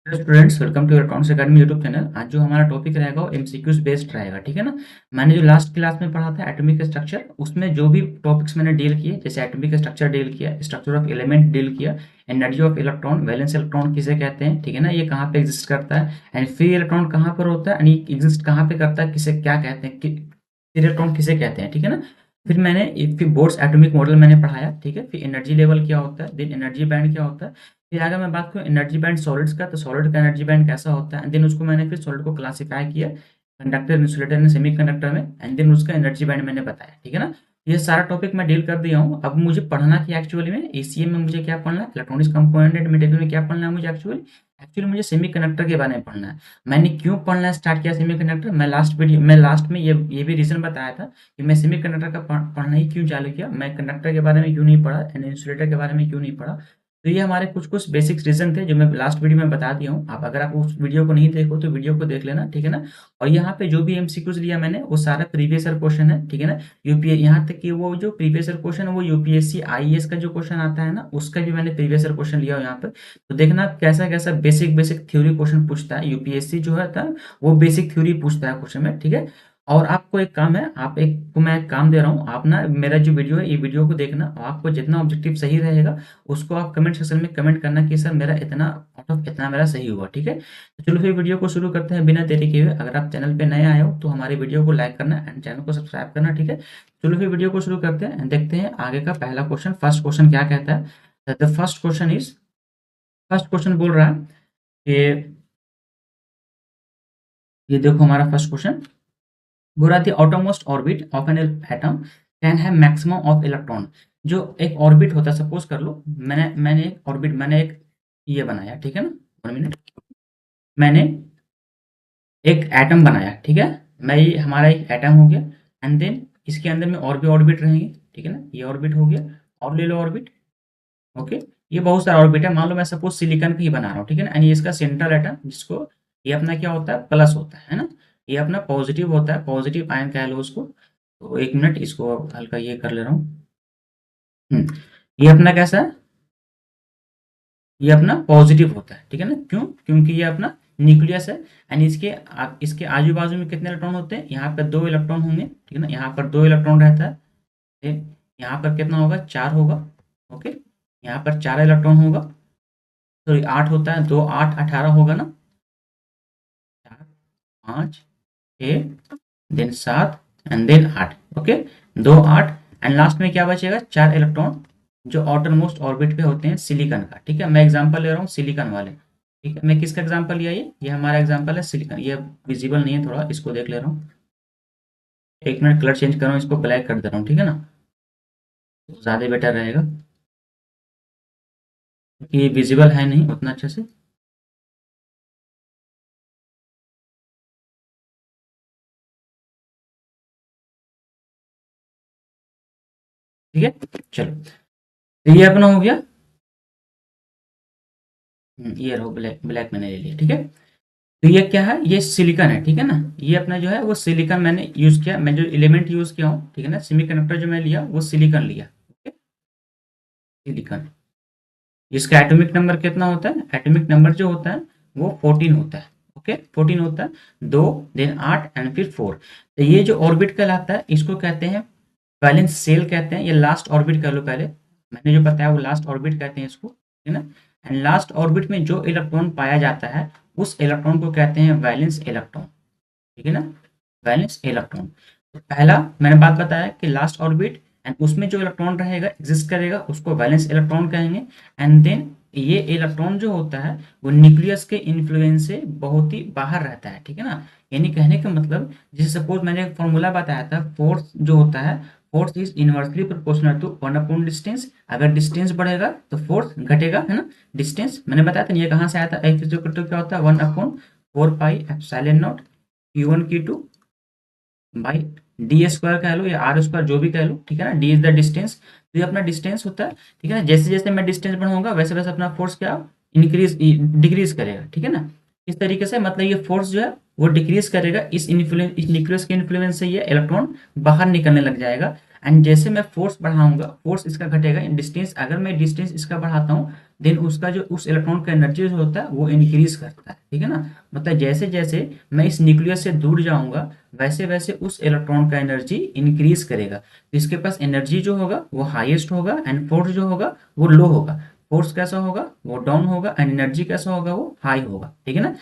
Students, welcome to electronics academy YouTube channel. आज जो हमारा टॉपिक रहेगा वो एमसीक्यूज बेस्ड रहेगा, ठीक है ना। मैंने जो लास्ट क्लास में पढ़ा था एटॉमिक स्ट्रक्चर, उसमें जो भी टॉपिक्स मैंने डील किए, जैसे एटॉमिक स्ट्रक्चर डील किया, स्ट्रक्चर ऑफ एलिमेंट डील किया, energy of electron, valence electron किसे कहते हैं, ठीक है ना, ये कहाँ पे एग्जिस्ट करता है, एंड फ्री इलेक्ट्रॉन कहाँ पर होता है, एंड एग्जिस्ट कहाँ पे करता है, किसे क्या कहते हैं, फ्री इलेक्ट्रॉन किसे कहते हैं, ठीक है ना। फिर बोर्ड्स एटॉमिक मॉडल मैंने पढ़ाया, ठीक है। फिर एनर्जी लेवल क्या होता है, देन एनर्जी बैंड क्या होता है। फिर अगर मैं बात करूँ एनर्जी बैंड सॉलिड्स का, तो सॉलिड का एनर्जी बैंड कैसा होता है, देन उसको मैंने फिर सॉलिड को क्लासिफाई किया कंडक्टर, इंसुलेटर एंड सेमीकंडक्टर में, एंड देन उसका एनर्जी बैंड मैंने बताया, ठीक है ना। ये सारा टॉपिक मैं डील कर दिया हूँ। अब मुझे पढ़ना क्या एक्चुअली में, एसीएम में मुझे क्या पढ़ना है, इलेक्ट्रॉनिक्स कंपोनेंट एंड मटेरियल में क्या पढ़ना है मुझे एक्चुअली एक्चुअली मुझे सेमीकंडक्टर के बारे में पढ़ना है। मैंने क्यों पढ़ना स्टार्ट किया सेमीकंडक्टर, मैं लास्ट में ये भी रीजन बताया था कि मैं सेमीकंडक्टर का पढ़ना ही क्यों चालू किया, मैं कंडक्टर के बारे में क्यों नहीं पढ़ा एंड इंसुलेटर के बारे में क्यों नहीं पढ़ा। तो ये हमारे कुछ कुछ बेसिक रीजन थे जो मैं लास्ट वीडियो में बता दिया हूँ। आप अगर आप उस वीडियो को नहीं देखो तो वीडियो को देख लेना, ठीक है ना। और यहाँ पे जो भी एमसीक्यूज लिया मैंने वो सारा प्रीवियस ईयर क्वेश्चन है, ठीक है ना। यूपीए यहाँ तक कि वो जो प्रीवियस ईयर क्वेश्चन है वो यूपीएससी आईएएस का जो क्वेश्चन आता है ना, उसका भी मैंने प्रीवियस ईयर क्वेश्चन लिया यहाँ पर। तो देखना कैसा कैसा बेसिक बेसिक थ्योरी क्वेश्चन पूछता है यूपीएससी जो है था, वो बेसिक थ्योरी पूछता है क्वेश्चन में, ठीक है। और आपको एक काम है, आप एक को मैं एक काम दे रहा हूँ, आप ना मेरा जो वीडियो है ये वीडियो को देखना, और आपको जितना ऑब्जेक्टिव सही रहेगा उसको आप कमेंट सेक्शन में कमेंट करना कि सर मेरा इतना आउट ऑफ इतना मेरा सही हुआ, ठीक है। तो चलो फिर वीडियो को शुरू करते हैं बिना देरी के हुए। अगर आप चैनल पे नए आए हो तो हमारे वीडियो को लाइक करना एंड चैनल को सब्सक्राइब करना, ठीक है। चलो फिर वीडियो को शुरू करते हैं and देखते हैं आगे का पहला क्वेश्चन। फर्स्ट क्वेश्चन क्या कहता है, द फर्स्ट क्वेश्चन बोल रहा है कि ये देखो हमारा फर्स्ट क्वेश्चन बोल रहा है, the outermost orbit of an atom can have maximum of electron. जो एक ऑर्बिट होता है, सपोज कर लो मैंने एक ये बनाया, ठीक है ना। 1 मिनट, मैंने एक एटम बनाया, ठीक है। मैं ये हमारा एक एटम हो गया, एंड देन इसके अंदर में और भी ऑर्बिट रहेंगे, ठीक है ना। ये ऑर्बिट हो गया, और ले लो ऑर्बिट, ओके। ये बहुत सारा ऑर्बिट है, मान लो मैं सपोज सिलिकॉन का ही बना रहा हूँ, ठीक है ना। एंड ये इसका सेंट्रल एटम, जिसको ये अपना क्या होता है, प्लस होता है ना। ये अपना पॉजिटिव होता है, पॉजिटिव आयन कह लो उसको। तो 1 मिनट, इसको हल्का ये कर ले रहा हूँ। ये अपना कैसा है, ये अपना पॉजिटिव होता है, ठीक है ना। क्यों, क्योंकि ये अपना न्यूक्लियस है, एंड इसके आजू बाजू में कितने इलेक्ट्रॉन होते हैं, यहाँ पर 2 इलेक्ट्रॉन होंगे, ठीक है ना। यहाँ पर 2 इलेक्ट्रॉन रहता है, यहाँ पर कितना होगा, 4 होगा, ओके। यहाँ पर 4 इलेक्ट्रॉन होगा, सॉरी 8 होता है, 2 8 18 होगा ना, 4 5 6 then 7 and then 8, okay. 2 8 and last में क्या बचेगा, 4 इलेक्ट्रॉन जो आउटर मोस्ट ऑर्बिट पे होते हैं सिलिकॉन का, ठीक है। मैं एग्जांपल ले रहा हूँ सिलिकॉन वाले, ठीक है। मैं किसका एग्जांपल लिया, ये हमारा एग्जांपल है सिलिकॉन। ये विजिबल नहीं है, थोड़ा इसको देख ले रहा हूँ। 1 मिनट, कलर चेंज कर रहा हूँ, इसको ब्लैक कर दे रहा हूँ, ठीक है ना, तो ज़्यादा बेटर रहेगा क्योंकि ये विजिबल है नहीं उतना अच्छे से। ठीक है, चलो। तो ये अपना हो गया, ये रहो, ब्लैक ब्लैक मैंने ले लिया, ठीक है। तो ये क्या है, ये सिलिकॉन है, ठीक है ना। ये अपना जो है वो सिलिकॉन मैंने यूज किया, मैं जो एलिमेंट यूज किया हूँ, ठीक है ना। सेमीकंडक्टर जो मैं लिया वो सिलिकॉन लिया, ओके, सिलिकॉन। इसका एटॉमिक नंबर कितना होता है, एटॉमिक नंबर जो होता है वो 14 होता है, ओके। 14 होता है, 2 देन 8 एंड फिर 4। तो ये जो ऑर्बिट कहलाता है इसको कहते हैं वैलेंस शेल कहते हैं, ये लास्ट ऑर्बिट कह लो पहले, मैंने जो बताया वो लास्ट ऑर्बिट कहते हैं इसको, है ना। एंड लास्ट ऑर्बिट में जो इलेक्ट्रॉन पाया जाता है उस इलेक्ट्रॉन को कहते हैं वैलेंस इलेक्ट्रॉन, ठीक है ना, वैलेंस इलेक्ट्रॉन। तो पहला मैंने बात बताया कि लास्ट ऑर्बिट, एंड उसमें जो इलेक्ट्रॉन रहेगा एग्जिस्ट करेगा उसको वैलेंस इलेक्ट्रॉन कहेंगे। एंड देन ये इलेक्ट्रॉन जो होता है वो न्यूक्लियस के इन्फ्लुएंस से बहुत ही बाहर रहता है, ठीक है ना। यानी कहने का मतलब, जैसे सपोज मैंने एक फॉर्मूला बताया था, फोर्स जो होता है, force is inversely proportional to 1/डिस्टेंस। अगर डिस्टेंस बढ़ेगा तो फोर्स घटेगा, है ना। डिस्टेंस मैंने बताया था, ये कहाँ से आया था, एफ इज इक्वल टू क्या होता है, 1/4 pi epsilon not Q1 Q2 by D square कह लो या आर स्क्वायर, जो भी कह लो, ठीक है ना। डी इज द डिस्टेंस, तो ये अपना डिस्टेंस होता है, ठीक है ना। जैसे जैसे मैं डिस्टेंस बढ़ाऊंगा वैसे वैसे अपना फोर्स क्या इंक्रीज डिक्रीज करेगा, ठीक है ना। इस तरीके से मतलब ये फोर्स जो है वो डिक्रीज करेगा, इस न्यूक्लियस के इन्फ्लुएंस से ये इलेक्ट्रॉन बाहर निकलने लग जाएगा। एंड जैसे मैं फोर्स बढ़ाऊंगा फोर्स इसका घटेगा, डिस्टेंस अगर मैं डिस्टेंस इसका बढ़ाता हूँ देन उसका जो उस इलेक्ट्रॉन का एनर्जी जो होता है वो इंक्रीज करता है, ठीक है ना। मतलब जैसे जैसे मैं इस न्यूक्लियस से दूर जाऊंगा वैसे वैसे उस इलेक्ट्रॉन का एनर्जी इंक्रीज करेगा, तो इसके पास एनर्जी जो होगा वो हाईएस्ट होगा एंड फोर्स जो होगा वो लो होगा। फोर्स कैसा होगा, वो डाउन होगा, एंड एनर्जी कैसा होगा, वो हाई होगा, ठीक है ना।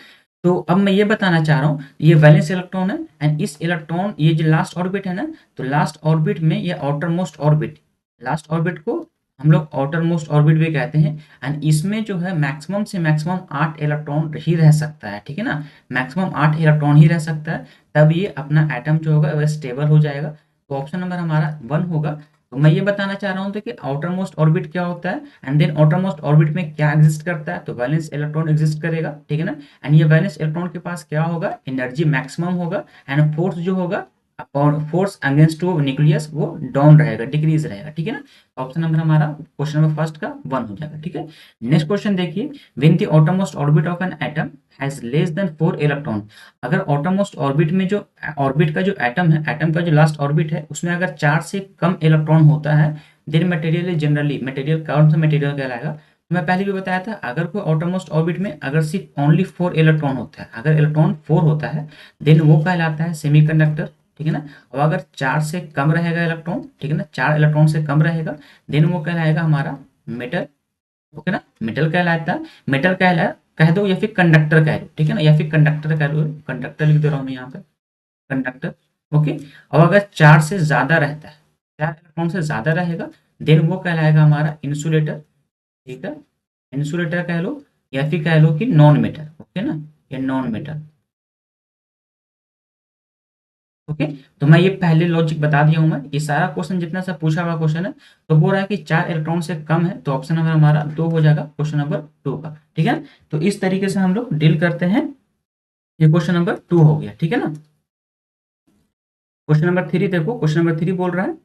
तो अब मैं ये बताना चाह रहा हूँ, ये वैलेंस इलेक्ट्रॉन है एंड इस इलेक्ट्रॉन ये जो लास्ट ऑर्बिट है ना, तो लास्ट ऑर्बिट में ये outer most orbit, last orbit को हम लोग आउटर मोस्ट ऑर्बिट भी कहते हैं, एंड इसमें जो है मैक्सिमम से मैक्सिमम 8 इलेक्ट्रॉन ही रह सकता है, ठीक है ना। मैक्सिमम 8 इलेक्ट्रॉन ही रह सकता है, तब ये अपना एटम जो होगा वह स्टेबल हो जाएगा। तो ऑप्शन नंबर हमारा 1 होगा। तो मैं ये बताना चाह रहा हूँ तो कि आउटर मोस्ट ऑर्बिट क्या होता है and then outermost orbit में क्या एग्जिस्ट करता है, तो वैलेंस इलेक्ट्रॉन एग्जिस्ट करेगा, ठीक है ना। एंड ये वैलेंस इलेक्ट्रॉन के पास क्या होगा, एनर्जी मैक्सिमम होगा, एंड फोर्स जो होगा और फोर्स अगेंस्ट टू न्यूक्लियस वो डाउन रहेगा, डिक्रीज रहेगा, ठीक है ना। ऑप्शन नंबर हमारा क्वेश्चन नंबर फर्स्ट का 1 हो जाएगा, ठीक है। नेक्स्ट क्वेश्चन देखिए, when the outermost orbit of an atom has less than 4 electron, अगर आउटरमोस्ट ऑर्बिट में जो ऑर्बिट का जो एटम है, एटम का जो लास्ट ऑर्बिट है उसमें अगर 4 से कम इलेक्ट्रॉन होता है, then material is generally, material कौन सा मटेरियल कहलाएगा, तो मैं पहले भी बताया था, अगर कोई आउटरमोस्ट ऑर्बिट में अगर सिर्फ ओनली 4 इलेक्ट्रॉन होता है, अगर इलेक्ट्रॉन 4 होता है, देन वो कहलाता है सेमीकंडक्टर, ठीक है ना। और अगर 4 से कम रहेगा इलेक्ट्रॉन, ठीक है ना, 4 इलेक्ट्रॉन से कम रहेगा, देन वो कहलाएगा हमारा मेटल, ओके ना, मेटल कहलाता है। मेटल कहला कह दो या फिर कंडक्टर कह दो, ठीक है ना, या फिर कंडक्टर कह दो, कंडक्टर लिख दे रहा हूँ मैं यहाँ पे, कंडक्टर, ओके। और अगर 4 से ज्यादा रहता है, 4 इलेक्ट्रॉन से ज्यादा रहेगा, देन वो कहलाएगा हमारा इंसुलेटर, ठीक है, इंसुलेटर कह लो, या फिर कह लो कि नॉन मेटल, ओके ना, ये नॉन मेटल, ओके। तो मैं ये पहले लॉजिक बता दिया हूं, मैं ये सारा क्वेश्चन जितना सा पूछा हुआ क्वेश्चन है, तो बोल रहा है कि 4 इलेक्ट्रॉन से कम है, तो ऑप्शन नंबर हमारा 2 हो जाएगा, क्वेश्चन नंबर 2 का, ठीक है। तो इस तरीके से हम लोग डील करते हैं, ये क्वेश्चन नंबर 2 हो गया, ठीक है ना। क्वेश्चन नंबर 3 देखो, क्वेश्चन नंबर 3 बोल रहा है,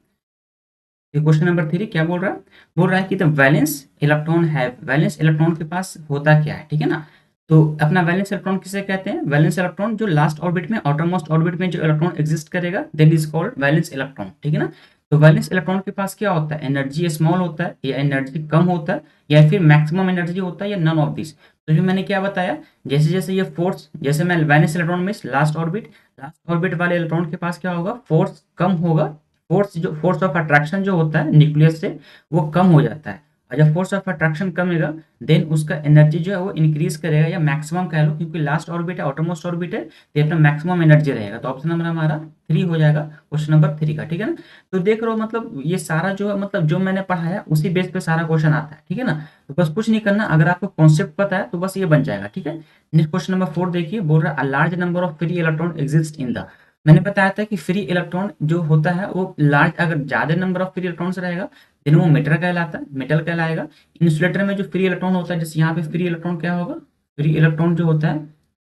ये क्वेश्चन नंबर 3 क्या बोल रहा है कि द वैलेंस इलेक्ट्रॉन है, वैलेंस इलेक्ट्रॉन के पास होता क्या है, ठीक है ना। तो अपना वैलेंस इलेक्ट्रॉन किसे कहते हैं, वैलेंस इलेक्ट्रॉन जो लास्ट ऑर्बिट में, आउटरमोस्ट ऑर्बिट में जो इलेक्ट्रॉन एग्जिस्ट करेगा, then is called valence electron, ठीक है ना। तो वैलेंस इलेक्ट्रॉन के पास क्या होता है, एनर्जी स्मॉल होता है या एनर्जी कम होता है या फिर मैक्सिमम एनर्जी होता है या नन ऑफ दिस। तो जो मैंने क्या बताया, जैसे जैसे ये फोर्स, जैसे मैं वैलेंस इलेक्ट्रॉन में लास्ट ऑर्बिट वाले इलेक्ट्रॉन के पास क्या होगा, फोर्स कम होगा, फोर्स जो फोर्स ऑफ अट्रैक्शन जो होता है न्यूक्लियस से वो कम हो जाता है, और जब फोर्स ऑफ अट्रैक्शन कमेगा, देन उसका एनर्जी जो है वो इंक्रीज करेगा, या मैक्सिमम कह लो, क्योंकि लास्ट ऑर्बिट है, आउटरमोस्ट ऑर्बिट है, तो अपना मैक्सिमम एनर्जी रहेगा। तो ऑप्शन नंबर हमारा 3 हो जाएगा, क्वेश्चन नंबर 3 का, ठीक है ना। तो देख रहे हो, मतलब ये सारा जो है, मतलब जो मैंने पढ़ाया उसी बेस पे सारा क्वेश्चन आता है, ठीक है ना। तो बस कुछ नहीं करना, अगर आपको कॉन्सेप्ट पता है तो बस ये बन जाएगा, ठीक है। नेक्स्ट क्वेश्चन नंबर 4 देखिए, बोल रहा है a large number of free electron exist in the, मैंने बताया था कि फ्री इलेक्ट्रॉन जो होता है वो लार्ज, अगर ज्यादा नंबर ऑफ फ्री इलेक्ट्रॉन्स रहेगा, देन वो मेटल कहलाता है, मेटल कहलाएगा। इंसुलेटर में जो फ्री इलेक्ट्रॉन होता है, जैसे यहाँ पे फ्री इलेक्ट्रॉन क्या होगा, फ्री इलेक्ट्रॉन जो होता है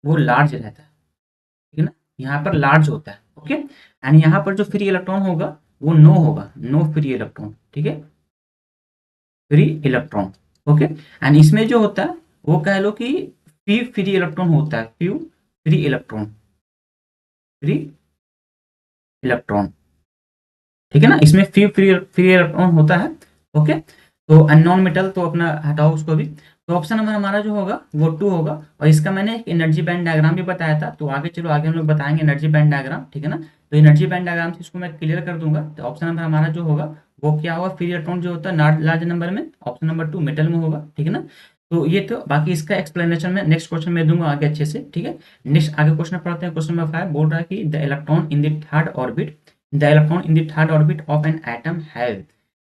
वो लार्ज रहता है, ठीक है ना, यहाँ पर लार्ज होता है, ओके। एंड यहाँ पर जो फ्री इलेक्ट्रॉन होगा वो नो होगा, नो फ्री इलेक्ट्रॉन, ठीक है, फ्री इलेक्ट्रॉन, ओके। एंड इसमें जो होता है वो कह लो कि फ्री फ्री इलेक्ट्रॉन होता है, few free electron, free electron, ठीक है ना, इसमें फ्री फ्री फ्री इलेक्ट्रॉन होता है, ओके। तो अननोन मेटल तो अपना हटाओ उसको भी। तो ऑप्शन नंबर हमारा जो होगा वो 2 होगा, और इसका मैंने एक एनर्जी बैंड डायग्राम भी बताया था, तो आगे चलो, आगे हम लोग बताएंगे एनर्जी बैंड डायग्राम, ठीक है ना। तो एनर्जी बैंड डायग्राम से इसको मैं क्लियर कर दूंगा। तो ऑप्शन नंबर हमारा जो होगा वो क्या होगा, फ्री इलेक्ट्रॉन जो होता है लार्ज नंबर में, ऑप्शन नंबर 2 मेटल में होगा, ठीक है ना। तो ये तो बाकी इसका एक्सप्लेनेशन में नेक्स्ट क्वेश्चन में दूंगा आगे अच्छे से, ठीक है। नेक्स्ट आगे क्वेश्चन पढ़ते हैं, क्वेश्चन नंबर 5 बोल रहा है कि the electron in the third orbit, the electron in the third orbit of an atom have,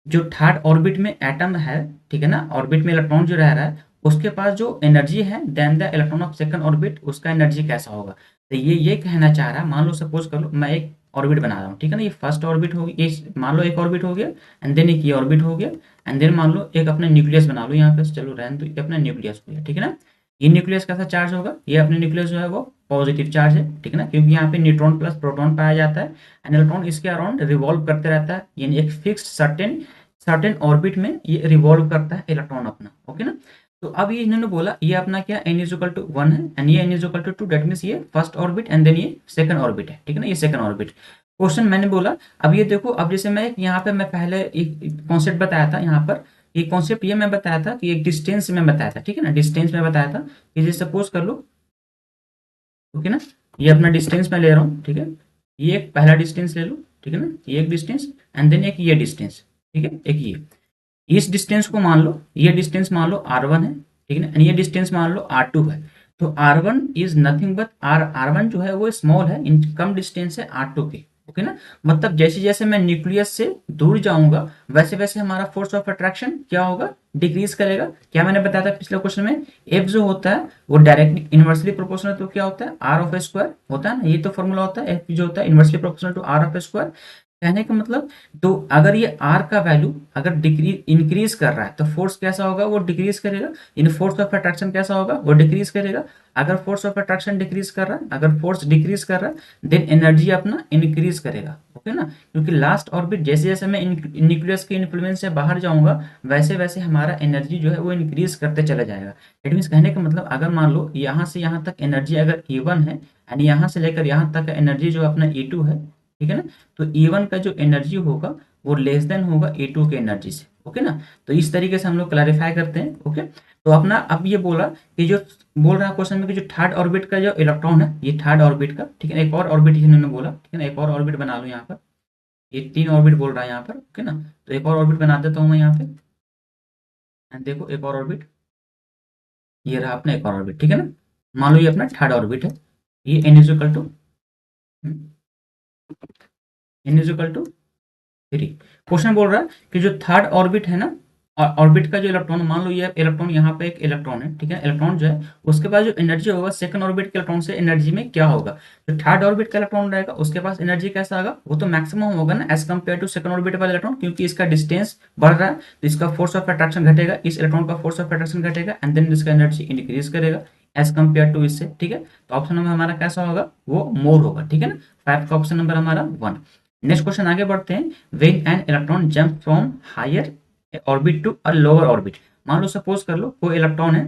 जो थर्ड ऑर्बिट में एटम है, ठीक है ना, ऑर्बिट में इलेक्ट्रॉन जो रह रहा है उसके पास जो एनर्जी है, then the electron of second orbit, उसका एनर्जी कैसा होगा। तो ये कहना चाह रहा है, मान लो सपोज कर लो मैं एक ऑर्बिट बना रहा हूँ, ठीक है ना, ये फर्स्ट ऑर्बिट हो गया, ये मान लो एक ऑर्बिट हो गया, एंड देन एक ये ऑर्बिट हो गया, एंड देन मान लो एक अपना न्यूक्लियस बना लो यहाँ पे, चलो रहने दो, ये अपना न्यूक्लियस हो गया, ठीक है ना। ये न्यूक्लियस कैसा चार्ज होगा, ये अपने न्यूक्लियस जो है वो पॉजिटिव चार्ज है, ठीक है ना, क्योंकि यहाँ पे न्यूट्रॉन प्लस प्रोटॉन पाया जाता है, एंड इलेक्ट्रॉन इसके अराउंड रिवॉल्व करते रहता है, यानी एक फिक्स्ड सर्टेन सर्टेन ऑर्बिट में ये रिवॉल्व करता है इलेक्ट्रॉन अपना, ओके ना। तो अब ये इन्होंने बोला ये अपना क्या n इज इक्वल टू 1 है, एंड ये n is equal to 2, that means ये फर्स्ट ऑर्बिट एंड देन ये सेकंड ऑर्बिट है, ठीक है ना, ये सेकंड ऑर्बिट। क्वेश्चन मैंने बोला, अब ये देखो, अब जैसे मैं यहाँ पे मैं पहले एक कॉन्सेप्ट बताया था यहाँ पर, ये कॉन्सेप्ट ये मैं बताया था कि एक डिस्टेंस में बताया था, ठीक है ना, डिस्टेंस में बताया था कि जैसे सपोज कर लो, ओके ना, ये अपना डिस्टेंस मैं ले रहा हूँ, ठीक है, ये एक पहला डिस्टेंस ले लो, ठीक है ना, ये एक डिस्टेंस एंड देन एक ये डिस्टेंस, ठीक है, एक ये, इस डिस्टेंस को मान लो, ये डिस्टेंस मान लो r1 है, ठीक है ना, एंड ये डिस्टेंस मान लो r2 है। तो r1 is nothing but r1 जो है वो स्मॉल है, इन कम डिस्टेंस है r2 के, ओके ना। मतलब जैसे जैसे मैं न्यूक्लियस से दूर जाऊंगा वैसे वैसे हमारा फोर्स ऑफ अट्रैक्शन क्या होगा, डिक्रीज करेगा। क्या मैंने बताया था पिछले क्वेश्चन में, एफ जो होता है वो डायरेक्टली इनवर्सली प्रोपोर्शनल तो क्या होता है, आर ऑफ ए स्क्वायर होता है ना, ये तो फॉर्मूला होता है, एफ जो होता है inversely proportional to R of a square. कहने का मतलब, तो अगर ये r का वैल्यू अगर डिक्रीज इंक्रीज कर रहा है तो फोर्स कैसा होगा, वो डिक्रीज करेगा, इन फोर्स ऑफ अट्रैक्शन कैसा होगा, वो डिक्रीज करेगा। अगर फोर्स ऑफ अट्रैक्शन डिक्रीज कर रहा है, अगर फोर्स डिक्रीज कर रहा है देन एनर्जी अपना इंक्रीज करेगा, ओके ना, क्योंकि लास्ट ऑर्बिट जैसे जैसे मैं न्यूक्लियस के इन्फ्लुएंस से बाहर जाऊंगा वैसे वैसे हमारा एनर्जी जो है वो इंक्रीज करते चला जाएगा। इट मीन्स कहने का मतलब, अगर मान लो यहाँ से यहाँ तक एनर्जी अगर E1 है एंड यहाँ से लेकर यहाँ तक एनर्जी जो अपना E2 है, ठीक है ना, तो E1 का जो एनर्जी होगा वो लेस देन होगा E2 के एनर्जी से, ओके ना। तो इस तरीके से हम लोग क्लैरिफाई करते हैं, ओके। तो अपना अब ये बोला कि जो बोल रहा है क्वेश्चन में कि जो थर्ड ऑर्बिट का जो इलेक्ट्रॉन है, ये थर्ड ऑर्बिट का, ठीक है, एक और ऑर्बिट इन्होंने बोला, ठीक है ना, एक और ऑर्बिट बना लो यहाँ पर, ये 3 ऑर्बिट बोल रहा है यहाँ पर, ओके ना। तो एक और ऑर्बिट बना देता हूँ मैं यहाँ पे, एंड देखो एक और ऑर्बिट, ये रहा अपना एक और ऑर्बिट, ठीक है ना। मान लो ये अपना थर्ड ऑर्बिट है, ये n is equal to 3। Question बोल रहा है कि जो थर्ड ऑर्बिट है ना, ऑर्बिट का जो इलेक्ट्रॉन, मान लो ये इलेक्ट्रॉन यहाँ पे एक इलेक्ट्रॉन है, ठीक है, इलेक्ट्रॉन जो है उसके पास जो एनर्जी होगा सेकंड ऑर्बिट के इलेक्ट्रॉन से एनर्जी में क्या होगा, जो थर्ड ऑर्बिट का इलेक्ट्रॉन रहेगा उसके पास एनर्जी कैसा होगा, वो तो मैक्सिमम होगा ना as compare to second orbit वाला इलेक्ट्रॉन, क्योंकि इसका डिस्टेंस बढ़ रहा है तो इसका फोर्स ऑफ अट्रैक्शन घटेगा, इस इलेक्ट्रॉन का फोर्स ऑफ अट्रैक्शन घटेगा एंड देन इसका एनर्जी इंक्रीज करेगा एज कम्पेयर टू इससे, ठीक है। तो ऑप्शन नंबर हमारा कैसा होगा, वो मोर होगा, ठीक है ना। 5 का ऑप्शन नंबर हमारा 1। नेक्स्ट क्वेश्चन आगे बढ़ते हैं, when an electron jump from higher orbit to a lower orbit. मान लो सपोज कर लो कोई इलेक्ट्रॉन है,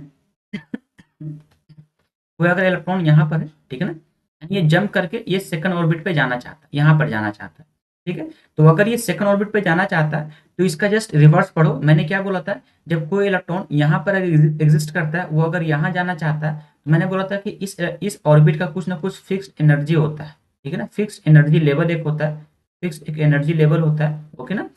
कोई अगर इलेक्ट्रॉन यहाँ पर है, ठीक है ना, ये जंप करके ये सेकंड ऑर्बिट पे जाना चाहता है, यहाँ पर जाना चाहता है, ठीक है। तो अगर ये सेकंड ऑर्बिट पे जाना चाहता है तो इसका जस्ट रिवर्स पढ़ो, मैंने क्या बोला था, जब कोई इलेक्ट्रॉन यहाँ पर एग्जिस्ट करता है वो अगर यहाँ जाना चाहता है तो मैंने बोला था कि इस ऑर्बिट का कुछ ना कुछ फिक्स एनर्जी होता है, ठीक है ना, फिक्स एनर्जी लेवल एक होता है, फिक्स एक एनर्जी लेवल होता है, ओके ना।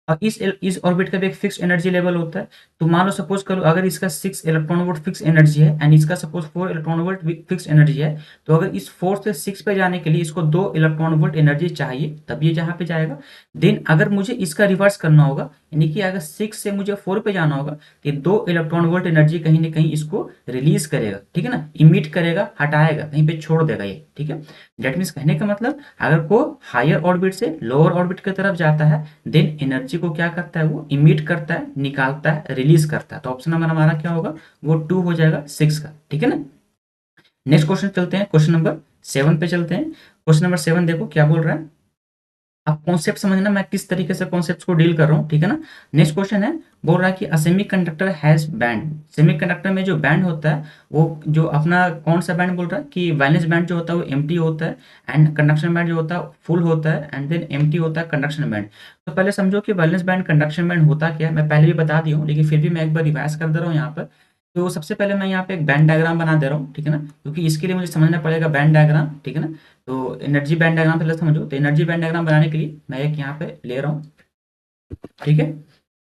और इस ऑर्बिट का भी एक फिक्स एनर्जी लेवल होता है। तो मान लो सपोज करो अगर इसका 6 इलेक्ट्रॉन वोल्ट फिक्स एनर्जी है एंड इसका suppose 4 electron volt fix energy है, तो अगर इस 4 से 6 पे जाने के लिए इसको 2 इलेक्ट्रॉन वोल्ट एनर्जी चाहिए तब ये जहाँ पे जाएगा। देन अगर मुझे इसका रिवर्स करना होगा, यानी कि अगर 6 से मुझे 4 पे जाना होगा तो 2 इलेक्ट्रॉन वोल्ट एनर्जी कहीं ना कहीं इसको रिलीज करेगा, ठीक है ना, इमिट करेगा, हटाएगा, कहीं पे छोड़ देगा ये, ठीक है। डेट मीन्स कहने का मतलब, अगर को हायर ऑर्बिट से लोअर ऑर्बिट की तरफ जाता है देन एनर्जी को क्या करता है, वो इमिट करता है, निकालता है, रिलीज करता है। तो ऑप्शन नंबर हमारा क्या होगा, वो 2 हो जाएगा 6 का, ठीक है ना। नेक्स्ट क्वेश्चन चलते हैं, क्वेश्चन नंबर 7 पे चलते हैं। क्वेश्चन नंबर 7 देखो क्या बोल रहा है, आप कॉन्सेप्ट समझना मैं किस तरीके से कॉन्सेप्ट को डील कर रहा हूँ, ठीक है ना। नेक्स्ट क्वेश्चन है, बोल रहा है कि semi conductor has banned. Semi conductor में जो बैंड होता है वो जो अपना कौन सा बैंड बोल रहा है कि वैलेंस बैंड जो होता है वो एम्प्टी होता है एंड कंडक्शन बैंड जो होता है फुल होता है एंड देन एम्प्टी होता है कंडक्शन बैंड। तो पहले समझो कि वैलेंस बैंड कंडक्शन बैंड होता क्या है, मैं पहले भी बता दी हूँ लेकिन फिर भी मैं एक बार रिवाइज कर दे रहा हूँ यहाँ पर। तो सबसे पहले मैं यहाँ पे एक बैंड डायग्राम बना दे रहा हूँ, ठीक है ना, क्योंकि इसके लिए मुझे समझना पड़ेगा बैंड डायग्राम, ठीक है ना। तो एनर्जी बैंड डायग्राम पहले समझो, तो एनर्जी बैंड डायग्राम बनाने के लिए मैं एक यहाँ पे ले रहा हूँ, ठीक है,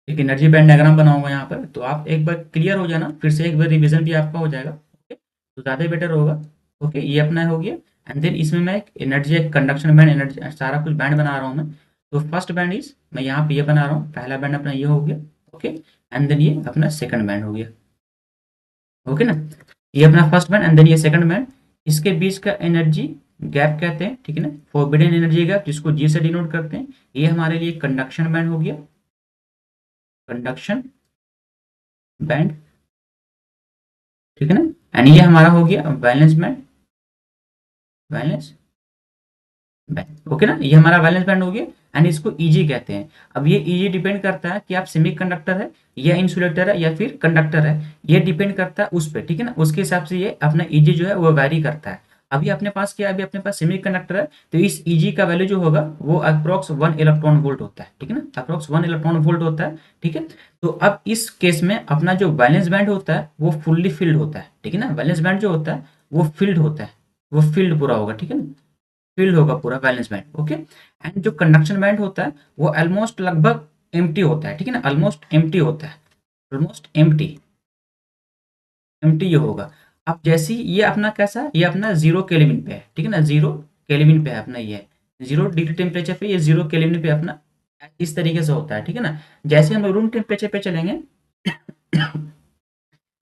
एक एनर्जी बैंड डायग्राम बनाऊंगा यहाँ पर। तो आप एक बार क्लियर हो जाना, फिर से एक बार रिवीजन भी आपका हो जाएगा, ओके, तो ज़्यादा बेटर होगा। ओके, ये अपना हो गया एंड देन इसमें मैं एक एनर्जी, एक कंडक्शन बैंड, एनर्जी सारा कुछ बैंड बना रहा हूँ मैं। तो फर्स्ट बैंड इज मैं यहाँ पे ये बना रहा हूँ, पहला बैंड अपना ये हो गया, ओके, एंड देन ये अपना सेकंड बैंड हो गया, ओके ना। ये अपना फर्स्ट बैंड एंड देन ये सेकंड बैंड, इसके बीच का एनर्जी गैप कहते हैं, ठीक है ना, फॉरबिडन एनर्जी गैप जिसको जी से डिनोट करते हैं। ये हमारे लिए कंडक्शन बैंड हो गया, कंडक्शन बैंड, ठीक है ना। एंड ये हमारा हो गया valence band, valence band, okay ना, ये हमारा वैलेंस बैंड हो गया एंड इसको ईजी कहते हैं। अब ये ईजी डिपेंड करता है कि आप सेमीकंडक्टर है या इंसुलेटर है या फिर कंडक्टर है, ये डिपेंड करता है उस पर, ठीक है ना, उसके हिसाब से ये अपना ईजी जो है वो वैरी करता है। अभी अपने पास क्या है, अभी अपने पास सेमीकंडक्टर है, तो इस Eg का वैल्यू जो होगा वो अप्रोक्स 1 इलेक्ट्रॉन वोल्ट होता है, ठीक है ना, अप्रोक्स 1 इलेक्ट्रॉन वोल्ट होता है, ठीक है। तो अब इस केस में अपना जो वैलेंस बैंड होता है वो फुल्ली फिल्ड होता है, ठीक है ना, वैलेंस बैंड जो होता है वो फिल्ड होता है, वो फिल्ड पूरा होगा, ठीक है ना, फिल्ड होगा पूरा वैलेंस बैंड, ओके। एंड जो कंडक्शन बैंड होता है वो ऑलमोस्ट लगभग एम्प्टी होता है, ठीक है ना, ऑलमोस्ट एम्प्टी होता है, ऑलमोस्ट एम्प्टी, एम्प्टी ये होगा। अब जैसे ही ये अपना कैसा है, ये अपना 0 केल्विन पे है, ठीक है ना, 0 केल्विन पे है अपना, ये 0 डिग्री टेम्परेचर पे, ये 0 केल्विन पे अपना इस तरीके से होता है, ठीक है ना। जैसे हम रूम टेम्परेचर पे चलेंगे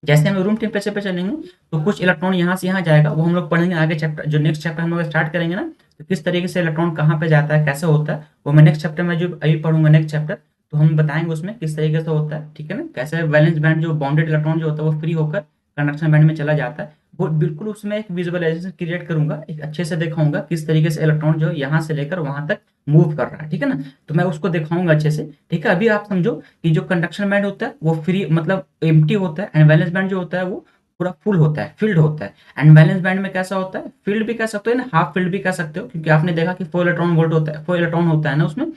जैसे हम रूम टेम्परेचर पे चलेंगे तो कुछ इलेक्ट्रॉन यहाँ से यहाँ जाएगा, वो हम लोग पढ़ेंगे आगे चैप्टर, जो नेक्स्ट चैप्टर हम लोग स्टार्ट करेंगे ना, तो किस तरीके से इलेक्ट्रॉन कहाँ पे जाता है, कैसे होता है, वो मैं नेक्स्ट चैप्टर में जो अभी पढ़ूंगा नेक्स्ट चैप्टर, तो हम बताएंगे उसमें किस तरीके से होता है, ठीक है ना, कैसे वैलेंस बैंड जो बाउंडेड इलेक्ट्रॉन जो होता है वो फ्री होकर कंडक्शन बैंड में चला जाता है। वो बिल्कुल उसमें एक विजुअलाइजेशन क्रिएट करूंगा, एक अच्छे से दिखाऊंगा किस तरीके से इलेक्ट्रॉन जो यहाँ से लेकर वहां तक मूव कर रहा है, ठीक है ना, तो मैं उसको दिखाऊंगा अच्छे से, ठीक है। अभी आप समझो कि जो कंडक्शन बैंड होता है वो फ्री मतलब एम्प्टी होता है, एंड वैलेंस बैंड जो होता है वो पूरा फुल होता है, फिल्ड होता है। एंड बैलेंस बैंड में कैसा होता है, फील्ड भी कह सकते हो ना, हाफ फील्ड भी कह सकते हो, क्योंकि आपने देखा कि 4 इलेक्ट्रॉन वोल्ट होता है, 4 इलेक्ट्रॉन होता है ना उसमें,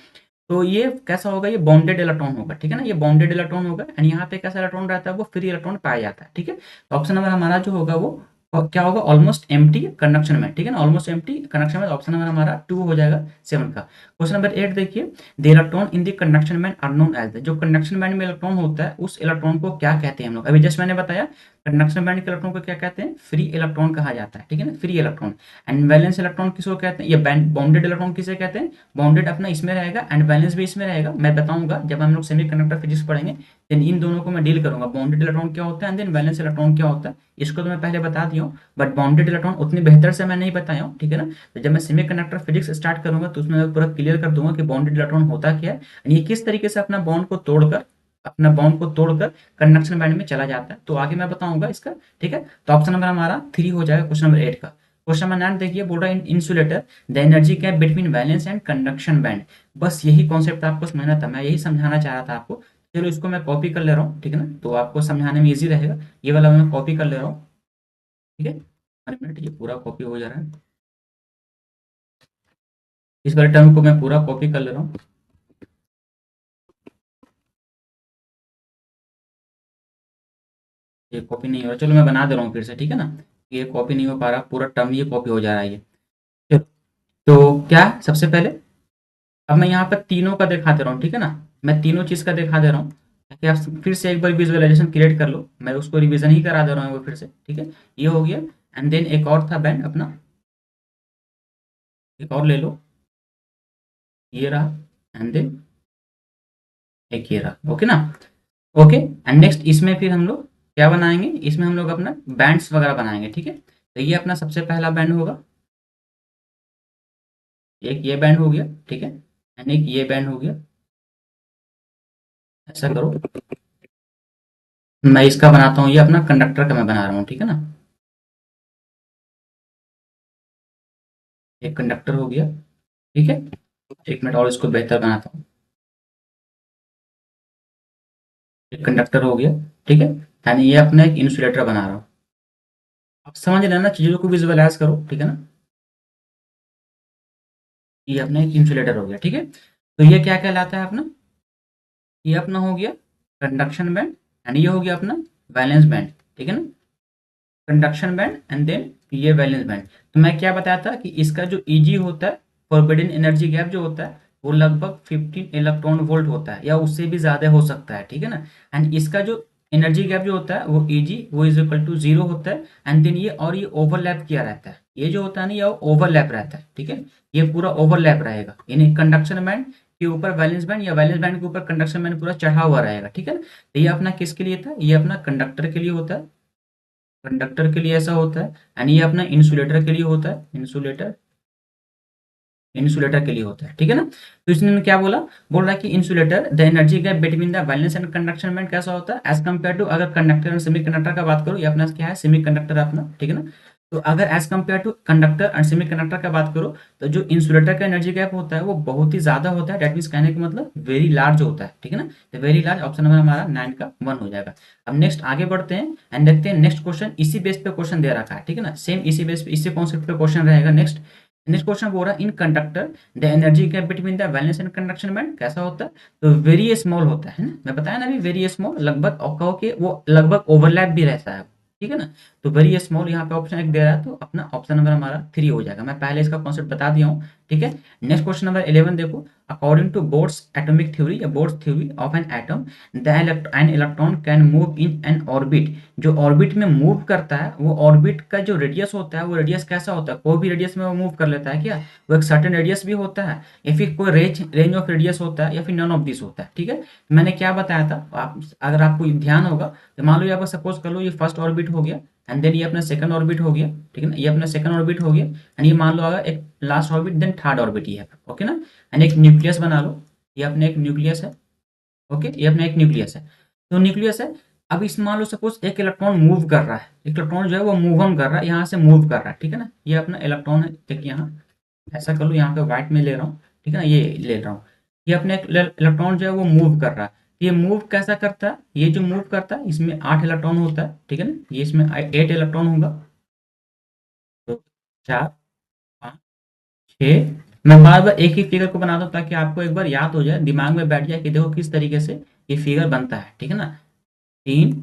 तो ये कैसा होगा, ये बाउंडेड इलेक्ट्रॉन होगा, ठीक है ना, ये बाउंडेड इलेक्ट्रॉन होगा। एंड यहाँ पे कैसा इलेक्ट्रॉन रहता है, वो फ्री इलेक्ट्रॉन पाया जाता है, ठीक है। तो ऑप्शन नंबर हमारा जो होगा वो क्या होगा, ऑलमोस्ट एम्प्टी कंडक्शन में, ठीक है ना, ऑलमोस्ट एम्प्टी कंडक्शन में, ऑप्शन नंबर हमारा 2 हो जाएगा 7 का। क्वेश्चन नंबर 8 देखिए, the electron in the conduction band are known as, जो कंडक्शन बैंड में इलेक्ट्रॉन होता है उस इलेक्ट्रॉन को क्या कहते हैं हम लोग, अभी जस्ट मैंने बताया कंडक्शन बैंड के इलेक्ट्रॉन को क्या कहते हैं, फ्री इलेक्ट्रॉन कहा जाता है, ठीक है ना, free electron. And valence electron किसको कहते हैं, ये बाउंडेड इलेक्ट्रॉन किसे कहते हैं, बाउंडेड अपना इसमें रहेगा एंड वैलेंस भी इसमें रहेगा, मैं बताऊंगा जब हम लोग सेमीकंडक्टर फिजिक्स पढ़ेंगे, देन इन दोनों को मैं डील करूंगा, बाउंडेड इलेक्ट्रॉन क्या होता है एंड देन वैलेंस इलेक्ट्रॉन क्या होता है, इसको तो मैं पहले बता दिया हूँ, बट बाउंडेड इलेक्ट्रॉन उतनी बेहतर से मैं नहीं बताया हूँ, ठीक है ना। तो जब मैं सेमीकंडक्टर फिजिक्स स्टार्ट करूंगा तो उसमें मैं पूरा क्लियर कर दूंगा कि बाउंडेड इलेक्ट्रॉन होता क्या है, ये किस तरीके से अपना बॉन्ड को तोड़कर कंडक्शन बैंड में चला जाता है, तो आगे मैं बताऊंगा इसका, ठीक है। तो ऑप्शन नंबर हमारा 3 हो जाएगा क्वेश्चन नंबर 8 का। क्वेश्चन नंबर 9 देखिए, बोल रहा है insulator the energy gap between valence and conduction band. बस यही कॉन्सेप्ट आपको समझना था, मैं यही समझाना चाह रहा था आपको। चलो इसको मैं कॉपी कर ले रहा हूँ, ठीक है ना, तो आपको समझाने में इजी रहेगा, ये वाला मैं कॉपी कर ले रहा हूँ, ठीक है। अरे मिनट, ये पूरा कॉपी हो जा रहा है, इस वाले टर्म को मैं पूरा कॉपी कर ले रहा हूँ, ये कॉपी नहीं हो रहा, चलो मैं बना दे रहा हूँ फिर से, ठीक है ना, ये कॉपी नहीं हो पा रहा, पूरा टर्म ये कॉपी हो जा रहा है ये। चलो, तो क्या सबसे पहले अब मैं यहाँ पर तीनों का दिखा दे रहा हूँ, ठीक है ना, मैं तीनों चीज़ का दिखा दे रहा हूँ ताकि आप फिर से एक बार विजुअलाइजेशन क्रिएट कर लो, मैं उसको रिवीजन ही करा दे रहा हूँ वो फिर से, ठीक है। ये हो गया, एंड देन एक और था बैंड अपना, एक और ले लो, ये रहा, एंड देन एक ये रहा, ओके ना, ओके। एंड नेक्स्ट इसमें फिर हम लोग क्या बनाएंगे, इसमें हम लोग अपना बैंड्स वगैरह बनाएंगे, ठीक है। तो ये अपना सबसे पहला बैंड होगा, एक ये बैंड हो गया, ठीक है, एंड एक ये बैंड हो गया, ऐसा करो, मैं इसका बनाता हूँ, ये अपना कंडक्टर का मैं बना रहा हूँ, ठीक है ना, एक कंडक्टर हो गया, ठीक है। एक मिनट और इसको बेहतर बनाता हूँ, एक कंडक्टर हो गया, ठीक है, यानी ये अपना एक इंसुलेटर बना रहा हूँ। अब समझ लेना, चीज़ों को विजुअलाइज करो, ठीक है ना, ये अपना एक इंसुलेटर हो गया, ठीक है। तो ये क्या कहलाता है अपना, ये अपना हो गया कंडक्शन बैंड, एंड ये हो गया अपना वैलेंस बैंड, ठीक है ना, कंडक्शन बैंड एंड देन ये वैलेंस बैंड। तो मैं क्या बताया था कि इसका जो Eg होता है, फॉरबिडन एनर्जी गैप जो होता है वो लगभग 15 इलेक्ट्रॉन वोल्ट होता है, या उससे भी ज्यादा हो सकता है, ठीक है ना। एंड इसका जो एनर्जी गैप जो होता है वो Eg वो इज इक्वल टू 0 होता है, एंड देन ये और ये ओवरलैप किया रहता है, ये जो होता है ना ये ओवरलैप रहता है, ठीक है, ये पूरा ओवरलैप रहेगा, यानी कंडक्शन बैंड के ऊपर वैलेंस बैंड या वैलेंस बैंड के ऊपर कंडक्शन बैंड पूरा चढ़ा हुआ रहेगा, ठीक है ना। तो ये अपना किसके लिए था, ये अपना कंडक्टर के लिए होता है, कंडक्टर के लिए ऐसा होता है, एंड ये अपना इंसुलेटर के लिए होता है, इंसुलेटर इंसुलेटर के लिए होता है, ठीक है ना। तो इसने क्या बोला, बोल रहा है कि insulator the energy gap between the valence and conduction band कैसा होता है एज कम्पेयर टू, अगर कंडक्टर और सेमीकंडक्टर का बात करूं, ये अपना क्या है सेमीकंडक्टर अपना, ठीक है ना। तो अगर as compare to conductor and semiconductor का बात करो तो जो इंसुलेटर का एनर्जी गैप होता है वो बहुत ही ज्यादा होता है, डेट मीन्स कहने का मतलब वेरी लार्ज होता है, ठीक है ना। तो वेरी लार्ज ऑप्शन नंबर हमारा 9 का 1 हो जाएगा। अब नेक्स्ट आगे बढ़ते हैं एंड देखते हैं नेक्स्ट क्वेश्चन, इसी बेस पे क्वेश्चन दे रखा है, ठीक है ना, सेम इसी बेस पे इसी कॉन्सेप्ट पे क्वेश्चन रहेगा। नेक्स्ट नेक्स्ट क्वेश्चन बोल रहा है in conductor the energy gap between the valence and conduction band कैसा होता है, तो वेरी स्मॉल होता है ना, मैं बताया ना अभी वेरी स्मॉल, लगभग और कहो कि वो लगभग ओवरलैप भी रहता है, ठीक है ना। तो वेरी स्मॉल यहाँ पे ऑप्शन एक दे रहा है, तो अपना ऑप्शन नंबर हमारा 3 हो जाएगा। मैं पहले इसका कॉन्सेप्ट बता दिया हूँ, ठीक है। नेक्स्ट क्वेश्चन नंबर 11 देखो, according to Bohr's atomic theory या Bohr's theory of an atom the an electron can move in an orbit, जो ऑर्बिट में मूव करता है वो ऑर्बिट का जो रेडियस होता है वो रेडियस कैसा होता है, कोई भी रेडियस में वो मूव कर लेता है क्या, वो एक सर्टेन रेडियस भी होता है या फिर कोई रेंज ऑफ रेडियस होता है या फिर नन ऑफ दिस होता है, ठीक है। तो मैंने क्या बताया था, आप अगर आपको ध्यान होगा तो मान लो यहाँ पर सपोज कर लो ये फर्स्ट ऑर्बिट हो गया एंड देन ये अपना सेकंड ऑर्बिट हो गया, ठीक है ना, ये अपना सेकंड ऑर्बिट हो गया एंड ये मान लो अगर एक last orbit then third orbit ये है, ओके ना। एंड एक न्यूक्लियस बना लो, ये अपने एक न्यूक्लियस है, ओके, ये अपना एक न्यूक्लियस है। तो न्यूक्लियस है, अब इस मान लो सपोज एक इलेक्ट्रॉन मूव कर रहा है, एक इलेक्ट्रॉन जो है वो मूव ऑन कर रहा है, यहाँ से मूव कर रहा है, ठीक है ना, ये अपना इलेक्ट्रॉन है, देखिए यहाँ ऐसा कर लो, यहाँ पे व्हाइट में ले रहा हूँ, ठीक है ना, ये ले रहा हूँ, ये अपने एक इलेक्ट्रॉन जो है वो मूव कर रहा है। ये मूव कैसा करता है, ये जो मूव करता है इसमें 8 इलेक्ट्रॉन होता है, ठीक है ना, ये इसमें 8 इलेक्ट्रॉन होगा, तो 4 5 6, मैं बार बार एक ही फिगर को बना दूं ताकि आपको एक बार याद हो जाए, दिमाग में बैठ जाए कि देखो किस तरीके से ये फिगर बनता है, ठीक है ना, 3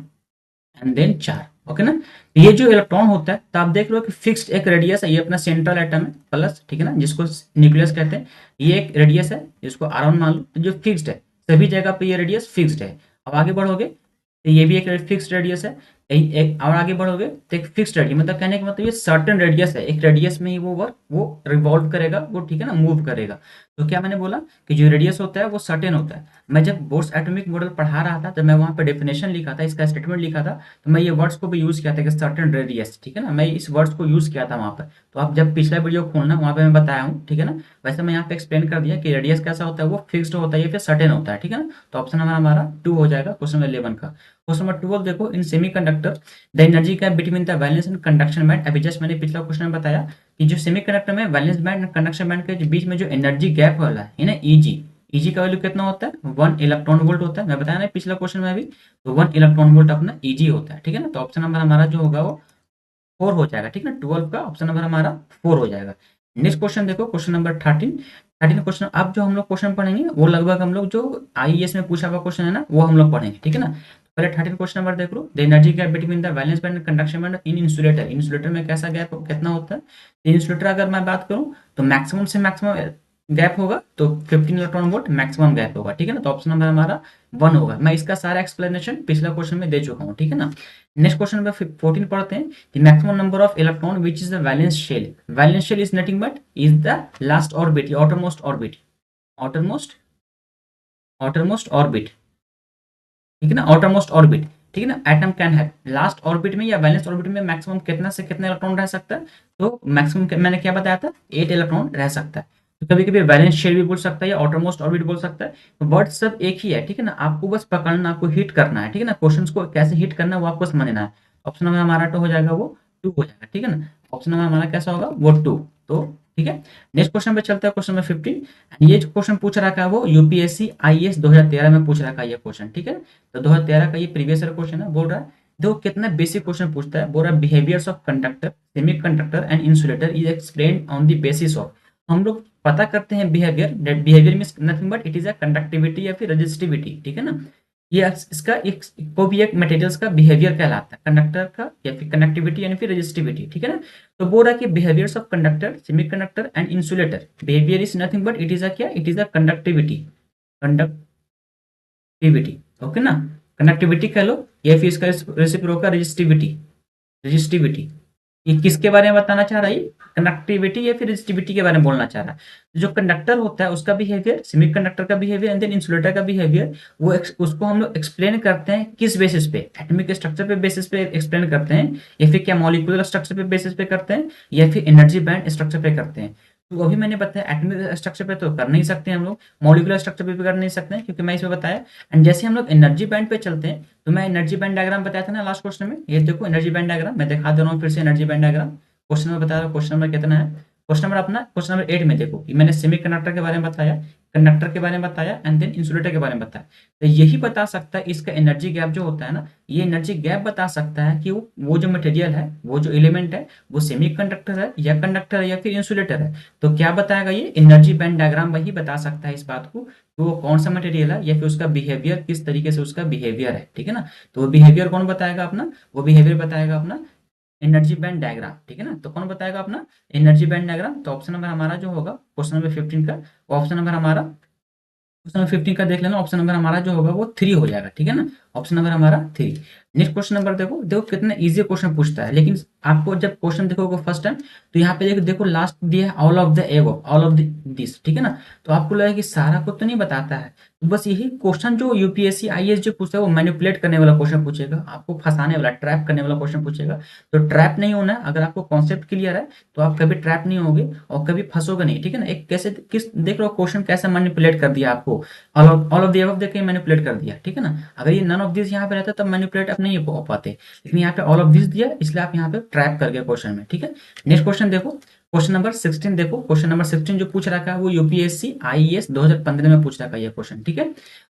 एंड देन 4, ओके ना। ये जो इलेक्ट्रॉन होता है तो आप देख लो कि फिक्स्ड एक रेडियस है, ये अपना सेंट्रल एटम है प्लस, ठीक है ना, जिसको न्यूक्लियस कहते हैं, ये एक रेडियस है जिसको R1 मान लो, तो जो फिक्स्ड है सभी जगह पे ये रेडियस फिक्स्ड है। अब आगे बढ़ोगे तो ये भी एक फिक्स्ड रेडियस है, एक और आगे बढ़ोगे तो एक फिक्स्ड रेडियस, मतलब कहने का मतलब ये सर्टेन रेडियस है, एक रेडियस में ही वो वर्क वो रिवॉल्व करेगा वो, ठीक है ना, मूव करेगा। तो क्या मैंने बोला कि जो रेडियस होता है वो सर्टेन होता है। मैं जब बोर्स एटॉमिक मॉडल पढ़ा रहा था तो मैं वहां पे डेफिनेशन लिखा था, इसका स्टेटमेंट लिखा था, तो मैं ये वर्ड्स को भी यूज किया था कि सर्टेन रेडियस, ठीक है ना, मैं इस वर्ड्स को यूज किया था वहां पर। तो आप जब पिछला वीडियो खोलना वहां पे मैं बताया हूँ, ठीक है ना। वैसे मैं यहाँ पे एक्सप्लेन कर दिया कि रेडियस कैसा होता है, वो फिक्स्ड होता है या फिर सर्टेन होता है, ठीक है ना। तो ऑप्शन नंबर हमारा 2 हो जाएगा क्वेश्चन नंबर 11 का। क्वेश्चन नंबर 12 देखो, in semiconductor the energy gap between the valence and conduction band, अभी जस्ट मैंने पिछला क्वेश्चन में बताया कि जो सेमीकंडक्टर में वैलेंस बैंड और कंडक्शन बैंड के बीच में जो एनर्जी गैप वाला है ना, ईजी का वैल्यू कितना होता है, 1 इलेक्ट्रॉन वोल्ट होता है, मैं बताया ना पिछला क्वेश्चन में भी, तो 1 इलेक्ट्रॉन वोल्ट अपना ईजी होता है, ठीक है ना। तो ऑप्शन नंबर हमारा जो होगा वो 4 हो जाएगा, ठीक है ना, 12 का ऑप्शन नंबर हमारा 4 हो जाएगा। नेक्स्ट क्वेश्चन देखो, क्वेश्चन नंबर 13 क्वेश्चन, अब जो हम लोग क्वेश्चन पढ़ेंगे वो लगभग हम लोग जो आईएएस में पूछा हुआ क्वेश्चन है ना वो हम लोग पढ़ेंगे, ठीक है ना। पहले 13 क्वेश्चन नंबर देख लो, the energy gap between the valence band and conduction band in insulator, insulator में कैसा गैप कितना होता है। इंसुलेटर अगर मैं बात करूं तो मैक्सिमम से मैक्सिमम गैप होगा तो 15 इलेक्ट्रॉन वोल्ट मैक्सिमम गैप होगा, ठीक है ना। तो ऑप्शन नंबर हमारा 1 होगा, मैं इसका सारा एक्सप्लेनेशन पिछला क्वेश्चन में दे चुका हूँ, ठीक है ना। नेक्स्ट क्वेश्चन नंबर 14 पढ़ते हैं, the maximum number of electron which is the valence shell, valence shell is nothing but is the last orbit या outermost orbit, outermost outermost orbit, ठीक है ना, outermost ऑर्बिट, ठीक है ना। एटम कैन है लास्ट ऑर्बिट में या वैलेंस ऑर्बिट में मैक्सिमम कितना से कितना इलेक्ट्रॉन रह सकता है, तो मैक्सिमम मैंने क्या बताया था 8 इलेक्ट्रॉन रह सकता है। तो कभी कभी वैलेंस शेल भी बोल सकता है या outermost ऑर्बिट बोल सकता है, तो वर्ड सब एक ही है, ठीक है ना, आपको बस पकड़ना, आपको हिट करना है, ठीक है ना, क्वेश्चंस को कैसे हिट करना है वो आपको समझना है। ऑप्शन नंबर हमारा तो हो जाएगा वो 2 हो जाएगा, ठीक है ना, ऑप्शन नंबर हमारा कैसा होगा वो 2, तो ठीक है। नेक्स्ट क्वेश्चन पे चलता है, क्वेश्चन नंबर 15, ये जो क्वेश्चन पूछ रखा है वो यूपीएससी आईएएस 2013 में पूछ रखा है ये क्वेश्चन, ठीक है। तो 2013 का ये प्रीवियस ईयर क्वेश्चन है, बोल रहा है देखो कितना बेसिक क्वेश्चन पूछता है, बोल रहा है behaviours of conductor semiconductor and insulator is explained on the basis of, हम लोग पता करते हैं behaviour, that behaviour means nothing but it is a conductivity या फिर रेजिस्टिविटी, ठीक है ना। ये इसका एक को भी एक मटेरियल्स का बिहेवियर कहलाता है, कंडक्टर का या फिर कंडक्टिविटी यानी फिर रेजिस्टिविटी, ठीक है ना। तो बोल रहा है कि behaviours of conductor semiconductor and insulator, behaviour is nothing but it is a क्या, it is a conductivity, conductivity, okay ना, कंडक्टिविटी कह लो या फिर इसका रेसिप्रोकल रेजिस्टिविटी, रेजिस्टिविटी, ये किसके बारे में बताना चाह रहा है, कंडक्टिविटी या फिर रेजिस्टिविटी के बारे में बोलना चाह रहा है। जो कंडक्टर होता है उसका बिहेवियर, सेमीकंडक्टर का बिहेवियर एंड देन इंसुलेटर का बिहेवियर, वो उसको हम लोग एक्सप्लेन करते हैं किस बेसिस पे, एटॉमिक स्ट्रक्चर पे बेसिस पे एक्सप्लेन करते हैं या फिर क्या मॉलिक्यूलर स्ट्रक्चर पे बेसिस पे करते हैं या फिर एनर्जी बैंड स्ट्रक्चर पे करते हैं। तो अभी मैंने बताया एटॉमिक स्ट्रक्चर पे तो कर नहीं सकते हम लोग, मॉलिक्यूलर स्ट्रक्चर पे भी कर नहीं सकते हैं क्योंकि मैं इसमें बताया। एंड जैसे हम लोग एनर्जी बैंड पे चलते हैं तो मैं एनर्जी बैंड डायग्राम बताया था ना लास्ट क्वेश्चन में, ये देखो एनर्जी बैंड डायग्राम मैं दिखा दे रहा हूँ फिर से, energy band diagram question number बता रहा हूँ, क्वेश्चन नंबर कितना है, क्वेश्चन नंबर अपना क्वेश्चन नंबर 8 में देखो कि मैंने सेमीकंडक्टर के बारे में बताया, कंडक्टर के बारे में बताया एंड देन इंसुलेटर के बारे में बताया। तो यही बता सकता है इसका एनर्जी गैप जो होता है ना, ये एनर्जी गैप बता सकता है कि वो जो मटेरियल है, वो जो एलिमेंट है, वो सेमीकंडक्टर है या कंडक्टर है या फिर इंसुलेटर है। तो क्या बताएगा ये एनर्जी बैंड डायग्राम, वही बता सकता है इस बात को कि वो कौन सा मटेरियल है या फिर उसका बिहेवियर किस तरीके से उसका बिहेवियर है, ठीक है ना। तो वो बिहेवियर कौन बताएगा अपना, वो बिहेवियर बताएगा अपना एनर्जी बैंड डायग्राम, ठीक है ना। तो कौन बताएगा अपना एनर्जी बैंड डायग्राम, तो ऑप्शन नंबर हमारा जो होगा क्वेश्चन नंबर 15 का, ऑप्शन नंबर हमारा क्वेश्चन नंबर 15 का देख लेना, ऑप्शन नंबर हमारा जो होगा वो 3 हो जाएगा, ठीक है ना। ऑप्शन नंबर हमारा 3। नेक्स्ट क्वेश्चन नंबर देखो, देखो कितना इजी क्वेश्चन पूछता है, लेकिन आपको जब क्वेश्चन देखोगे फर्स्ट टाइम तो यहाँ पे देखो, देखो लास्ट दिया है all of the above, all of this, ठीक है ना। तो आपको लगेगा कि सारा कुछ तो नहीं बताता है, तो बस यही क्वेश्चन जो यूपीएससी आईएएस जो पूछता है वो मैनिपुलेट करने वाला क्वेश्चन पूछेगा, आपको फंसाने वाला, ट्रैप करने वाला क्वेश्चन पूछेगा। तो ट्रैप नहीं होना है, अगर आपको कॉन्सेप्ट क्लियर है तो आप कभी ट्रैप नहीं होगे और कभी फंसोगे नहीं, ठीक है ना। एक कैसे किस देख लो क्वेश्चन कैसे मैनिपुलेट कर दिया आपको, ऑल ऑफ द अबव देख के मैनिपुलेट कर दिया, ठीक है ना। अगर ये नन ऑफ दिस यहाँ पे रहता तब मैनिपुलेट आप नहीं हो पाते, लेकिन यहाँ पे ऑल ऑफ दिस दिया इसलिए आप यहाँ पे ट्रैप कर गए क्वेश्चन में, ठीक है। नेक्स्ट क्वेश्चन देखो, क्वेश्चन नंबर 16 देखो, क्वेश्चन नंबर 16 जो पूछ रखा है वो यूपीएससी आईएएस 2015 में पूछ रखा है ये क्वेश्चन, ठीक है।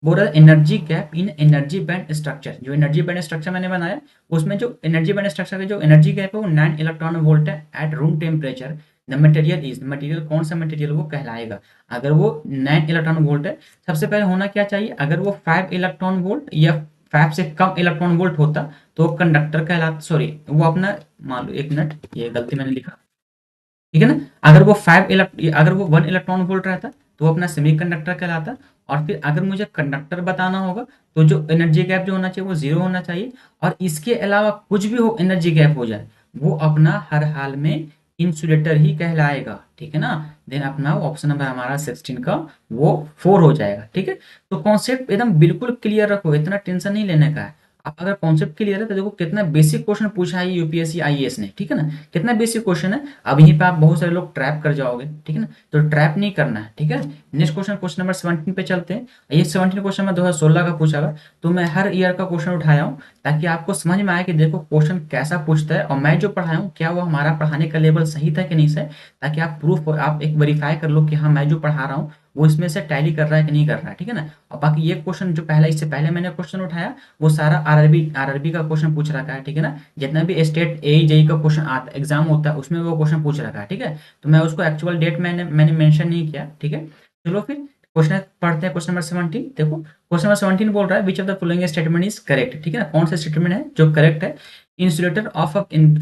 बोल रहा है energy gap in energy band structure, जो एनर्जी बैंड स्ट्रक्चर मैंने बनाया उसमें जो एनर्जी बैंड स्ट्रक्चर का जो एनर्जी गैप है वो 9 इलेक्ट्रॉन वोल्ट है at room temperature. The material is, material कौन सा मटेरियल वो कहलाएगा, अगर वो 9 इलेक्ट्रॉन वोल्ट है। सबसे पहले होना क्या चाहिए, अगर वो 5 इलेक्ट्रॉन वोल्ट या 5 से कम इलेक्ट्रॉन वोल्ट होता तो कंडक्टर कहलाता, सॉरी वो अपना मान लो, एक मिनट ये गलती मैंने लिखा, ठीक है ना। अगर वो 5 अगर वो 1 इलेक्ट्रॉन वोल्ट रहता तो वो अपना सेमीकंडक्टर कहलाता। और फिर अगर मुझे कंडक्टर बताना होगा तो जो एनर्जी गैप जो होना चाहिए वो 0 होना चाहिए, और इसके अलावा कुछ भी हो एनर्जी गैप हो जाए वो अपना हर हाल में इंसुलेटर ही कहलाएगा, ठीक है ना। देन अपना ऑप्शन नंबर हमारा 16 का वो 4 हो जाएगा, ठीक है। तो कॉन्सेप्ट एकदम बिल्कुल क्लियर रखो, इतना टेंशन नहीं लेने का है। आप अगर कॉन्सेप्ट क्लियर है तो देखो कितना बेसिक क्वेश्चन पूछा है यूपीएससी आईएएस ने, ठीक है ना, कितना बेसिक क्वेश्चन है। अब यहीं पे आप बहुत सारे लोग ट्रैप कर जाओगे, ठीक है ना, तो ट्रैप नहीं करना है, ठीक है। नेक्स्ट क्वेश्चन, क्वेश्चन नंबर 17 पे चलते हैं। ये 17 क्वेश्चन में 2016 का पूछा हुआ, तो मैं हर ईयर का क्वेश्चन उठाया हूँ ताकि आपको समझ में आए कि देखो क्वेश्चन कैसा पूछता है और मैं जो पढ़ाया हूँ क्या वो हमारा पढ़ाने का लेवल सही था कि नहीं सही, ताकि आप प्रूफ आप एक वेरीफाई कर लो कि हाँ मैं जो पढ़ा रहा हूँ वो इसमें से टैली कर रहा है कि नहीं कर रहा है, ठीक है ना। और बाकी ये क्वेश्चन जो पहले इससे पहले मैंने क्वेश्चन उठाया वो सारा आरआरबी का क्वेश्चन पूछ रखा है, ठीक है ना। जितना भी स्टेट ए जेई का क्वेश्चन आता एग्जाम होता है उसमें वो क्वेश्चन पूछ रखा है, ठीक है। तो मैं उसको एक्चुअल डेट मैंने मेंशन नहीं किया, ठीक है। चलो फिर क्वेश्चन पढ़ते हैं, क्वेश्चन नंबर 17 देखो, क्वेश्चन नंबर 17 बोल रहा है which of the following statement is correct, ठीक है ना, कौन सा स्टेटमेंट है जो करेक्ट है। Insulator of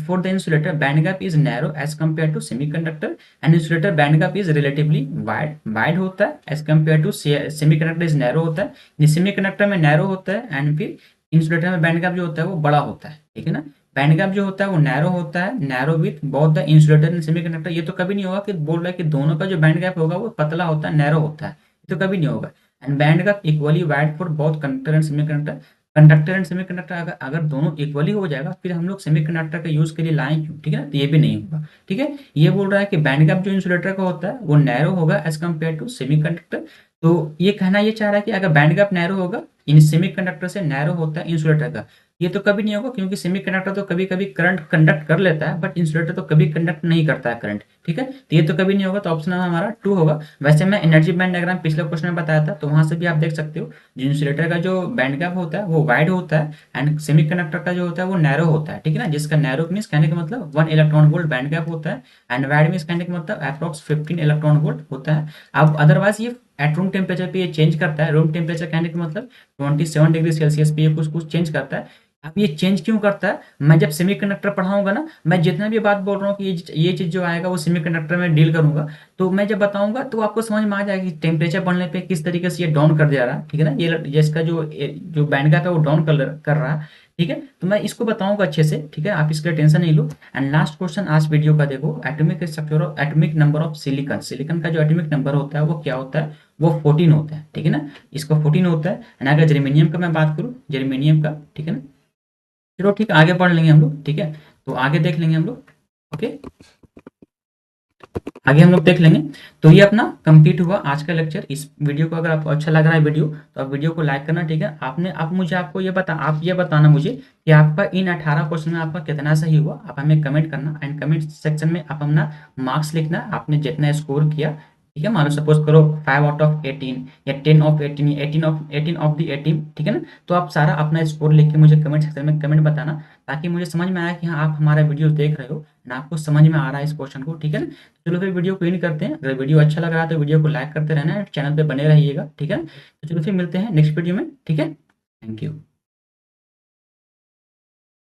for the insulator band gap is narrow as compare to semiconductor and insulator band gap is relatively wide, wide होता है as compare to semiconductor is narrow होता है, सेमीकंडक्टर में नैरो होता है एंड फिर insulator में band gap जो होता है वो बड़ा होता है, ठीक है ना। बैंड गैप जो होता है वो नैरो होता है, narrow with both the insulator and semiconductor. ये तो कभी नहीं होगा कि बोल रहा है कि दोनों का जो बैंड गैप होगा वो पतला होता है, नैरो होता है, ये तो कभी नहीं होगा। And band gap equally wide for both conductor and semiconductor, conductor and semiconductor अगर अगर दोनों इक्वली हो जाएगा फिर हम लोग सेमीकंडक्टर का यूज के लिए लाएं क्यों, ठीक है ना, तो ये भी नहीं होगा, ठीक है। ये बोल रहा है कि बैंड गैप जो इंसुलेटर का होता है वो नैरो होगा एज कंपेयर टू सेमीकंडक्टर। तो ये कहना ये चाह रहा है कि अगर बैंड गैप नैरो होगा इन सेमीकंडक्टर से नैरो होता है इंसुलेटर का, ये तो कभी नहीं होगा क्योंकि सेमीकंडक्टर तो कभी कभी करंट कंडक्ट कर लेता है बट इंसुलेटर तो कभी कंडक्ट नहीं करता है करंट, ठीक है। तो ये तो कभी नहीं होगा, तो ऑप्शन हमारा 2 होगा। वैसे मैं एनर्जी बैंड डायग्राम पिछले क्वेश्चन में बताया था तो वहां से भी आप देख सकते हो, जो इंसुलेटर का जो बैंड गैप होता है वो वाइड होता है एंड सेमीकंडक्टर का जो होता है वो नैरो होता है, ठीक है ना, जिसका नैरो मीन्स कहने का मतलब 1 इलेक्ट्रॉन वोल्ट बैंड गैप होता है एंड वाइड मीन्स कहने का मतलब अप्रॉक्स 15 इलेक्ट्रॉन वोल्ट होता है। अब अदरवाइज ये एट रूम टेम्परेचर पे ये चेंज करता है, रूम टेम्परेचर कहने का मतलब 27 डिग्री सेल्सियस पे ये कुछ कुछ चेंज करता है। अब ये चेंज क्यों करता है, मैं जब सेमीकंडक्टर पढ़ाऊंगा ना, मैं जितना भी बात बोल रहा हूँ कि ये चीज जो आएगा वो सेमीकंडक्टर में डील करूंगा, तो मैं जब बताऊंगा तो आपको समझ में आ जाएगा कि टेम्परेचर बढ़ने पे किस तरीके से ये डाउन कर दे रहा है, ठीक है ना। ये इसका जो बैंड गैप है वो डाउन कर रहा है, ठीक है। तो मैं इसको बताऊंगा अच्छे से, ठीक है, आप इसके लिए टेंशन नहीं लो। एंड लास्ट क्वेश्चन आज वीडियो का देखो, atomic structure of atomic number of silicon, silicon का जो एटॉमिक नंबर होता है वो क्या होता है, वो 14 होता है, ठीक है ना, इसका 14 होता है। एंड अगर जर्मेनियम का मैं बात करूँ, जर्मेनियम का, ठीक है ना, चलो ठीक है आगे पढ़ लेंगे हम लोग, ठीक है, तो आगे देख लेंगे हम लोग, ओके। आगे हम लोग देख लेंगे। तो ये अपना कंप्लीट हुआ आज का लेक्चर। इस वीडियो को अगर आपको अच्छा लग रहा है वीडियो, तो आप वीडियो को लाइक करना, ठीक है। आप ये बताना मुझे कि आपका इन 18 क्वेश्चन में आपका कितना सही हुआ। आप हमें कमेंट करना एंड कमेंट सेक्शन में आप अपना मार्क्स लिखना, आपने जितना स्कोर किया, ठीक है। मान लो सपोज करो 5 आउट ऑफ 18 या 10 ऑफ 18 या 18 ऑफ द 18, ठीक है ना। तो आप सारा अपना स्कोर लिख के मुझे कमेंट सेक्शन में कमेंट बताना, ताकि मुझे समझ में आया कि हाँ आप हमारा वीडियो देख रहे हो ना, आपको समझ में आ रहा है इस क्वेश्चन को, ठीक है ना। चलो फिर वीडियो को इन करते हैं। अगर वीडियो अच्छा लग रहा है तो वीडियो को लाइक करते रहना है, चैनल पे बने रहिएगा, ठीक है। तो चलो फिर मिलते हैं नेक्स्ट वीडियो में, ठीक है। Thank you.